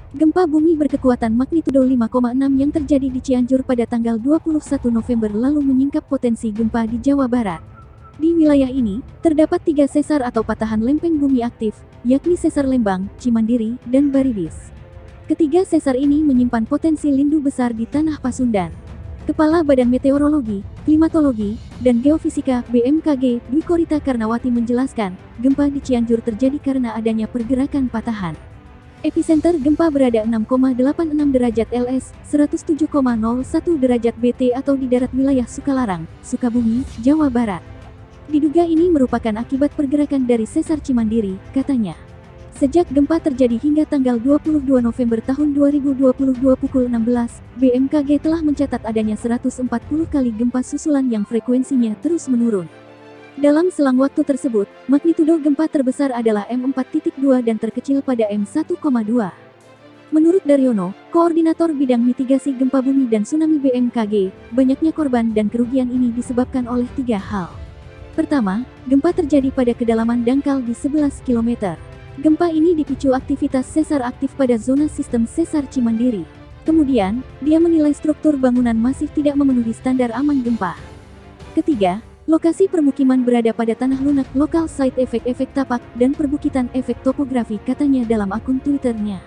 Gempa bumi berkekuatan magnitudo 5,6 yang terjadi di Cianjur pada tanggal 21 November lalu menyingkap potensi gempa di Jawa Barat. Di wilayah ini, terdapat 3 sesar atau patahan lempeng bumi aktif, yakni Sesar Lembang, Cimandiri, dan Baribis. Ketiga sesar ini menyimpan potensi lindu besar di tanah Pasundan. Kepala Badan Meteorologi, Klimatologi, dan Geofisika (BMKG), Dwi Korita Karnawati menjelaskan, gempa di Cianjur terjadi karena adanya pergerakan patahan. Epicenter gempa berada 6,86 derajat LS, 107,01 derajat BT atau di darat wilayah Sukalarang, Sukabumi, Jawa Barat. Diduga ini merupakan akibat pergerakan dari Sesar Cimandiri, katanya. Sejak gempa terjadi hingga tanggal 22 November tahun 2022 pukul 16, BMKG telah mencatat adanya 140 kali gempa susulan yang frekuensinya terus menurun. Dalam selang waktu tersebut, magnitudo gempa terbesar adalah M4.2 dan terkecil pada M1,2. Menurut Daryono, Koordinator Bidang Mitigasi Gempa Bumi dan Tsunami BMKG, banyaknya korban dan kerugian ini disebabkan oleh 3 hal. Pertama, gempa terjadi pada kedalaman dangkal di 11 km. Gempa ini dipicu aktivitas sesar aktif pada zona sistem Sesar Cimandiri. Kemudian, dia menilai struktur bangunan masih tidak memenuhi standar aman gempa. Ketiga, lokasi permukiman berada pada tanah lunak lokal site efek-efek tapak dan perbukitan efek topografi, katanya dalam akun Twitternya.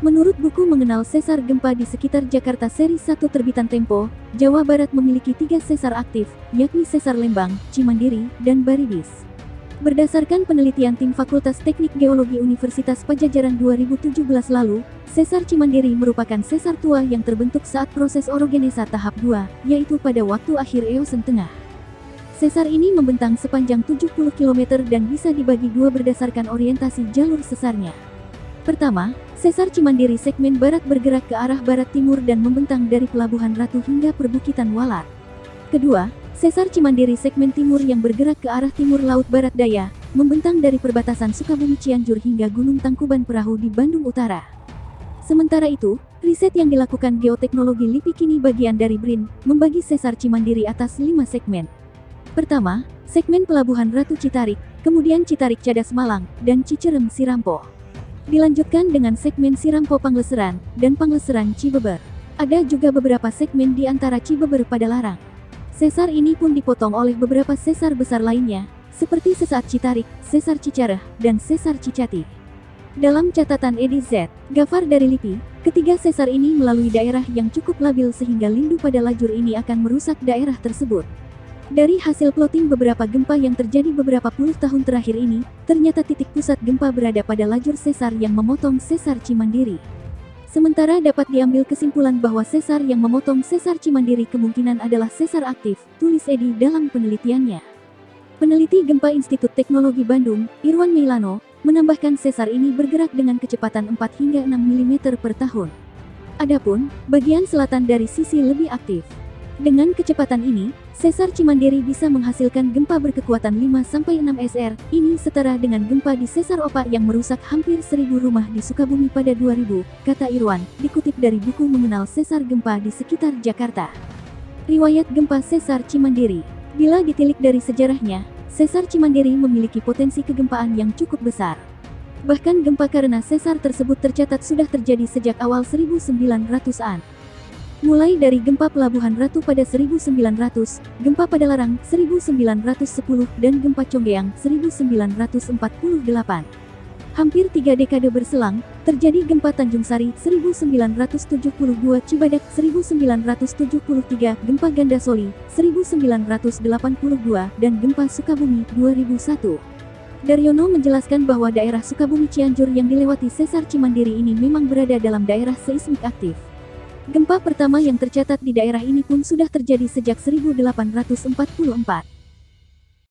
Menurut buku Mengenal Sesar Gempa di Sekitar Jakarta seri 1 terbitan Tempo, Jawa Barat memiliki 3 sesar aktif, yakni Sesar Lembang, Cimandiri, dan Baribis. Berdasarkan penelitian tim Fakultas Teknik Geologi Universitas Padjadjaran 2017 lalu, Sesar Cimandiri merupakan sesar tua yang terbentuk saat proses orogenesa tahap 2, yaitu pada waktu akhir Eosen Tengah. Sesar ini membentang sepanjang 70 km dan bisa dibagi 2 berdasarkan orientasi jalur sesarnya. Pertama, Sesar Cimandiri segmen barat bergerak ke arah barat-timur dan membentang dari Pelabuhan Ratu hingga perbukitan Walar. Kedua, Sesar Cimandiri segmen timur yang bergerak ke arah timur Laut Barat Daya, membentang dari perbatasan Sukabumi Cianjur hingga Gunung Tangkuban Perahu di Bandung Utara. Sementara itu, riset yang dilakukan Geoteknologi LIPI kini bagian dari BRIN, membagi Sesar Cimandiri atas 5 segmen. Pertama, segmen Pelabuhan Ratu Citarik, kemudian Citarik Cadas Malang, dan Cicerem Sirampo. Dilanjutkan dengan segmen Sirampo Pangleseran, dan Pangleseran Cibeber. Ada juga beberapa segmen di antara Cibeber pada Larang. Sesar ini pun dipotong oleh beberapa sesar besar lainnya, seperti Sesar Citarik, Sesar Cicareh, dan Sesar Cicati. Dalam catatan Edi Z. Gafar dari LIPI, ketiga sesar ini melalui daerah yang cukup labil sehingga lindu pada lajur ini akan merusak daerah tersebut. Dari hasil plotting beberapa gempa yang terjadi beberapa puluh tahun terakhir ini, ternyata titik pusat gempa berada pada lajur sesar yang memotong Sesar Cimandiri. Sementara dapat diambil kesimpulan bahwa sesar yang memotong Sesar Cimandiri kemungkinan adalah sesar aktif, tulis Edi dalam penelitiannya. Peneliti Gempa Institut Teknologi Bandung, Irwan Meilano, menambahkan sesar ini bergerak dengan kecepatan 4 hingga 6 mm per tahun. Adapun, bagian selatan dari sisi lebih aktif. Dengan kecepatan ini, Sesar Cimandiri bisa menghasilkan gempa berkekuatan 5-6 SR, ini setara dengan gempa di Sesar Opak yang merusak hampir 1000 rumah di Sukabumi pada 2000, kata Irwan, dikutip dari buku Mengenal Sesar Gempa di Sekitar Jakarta. Riwayat gempa Sesar Cimandiri. Bila ditilik dari sejarahnya, Sesar Cimandiri memiliki potensi kegempaan yang cukup besar. Bahkan gempa karena sesar tersebut tercatat sudah terjadi sejak awal 1900-an. Mulai dari gempa Pelabuhan Ratu pada 1900, gempa Padalarang 1910, dan gempa Conggeang 1948. Hampir 3 dekade berselang, terjadi gempa Tanjung Sari 1972, Cibadak 1973, gempa Gandasoli 1982, dan gempa Sukabumi 2001. Daryono menjelaskan bahwa daerah Sukabumi Cianjur yang dilewati Sesar Cimandiri ini memang berada dalam daerah seismik aktif. Gempa pertama yang tercatat di daerah ini pun sudah terjadi sejak 1844.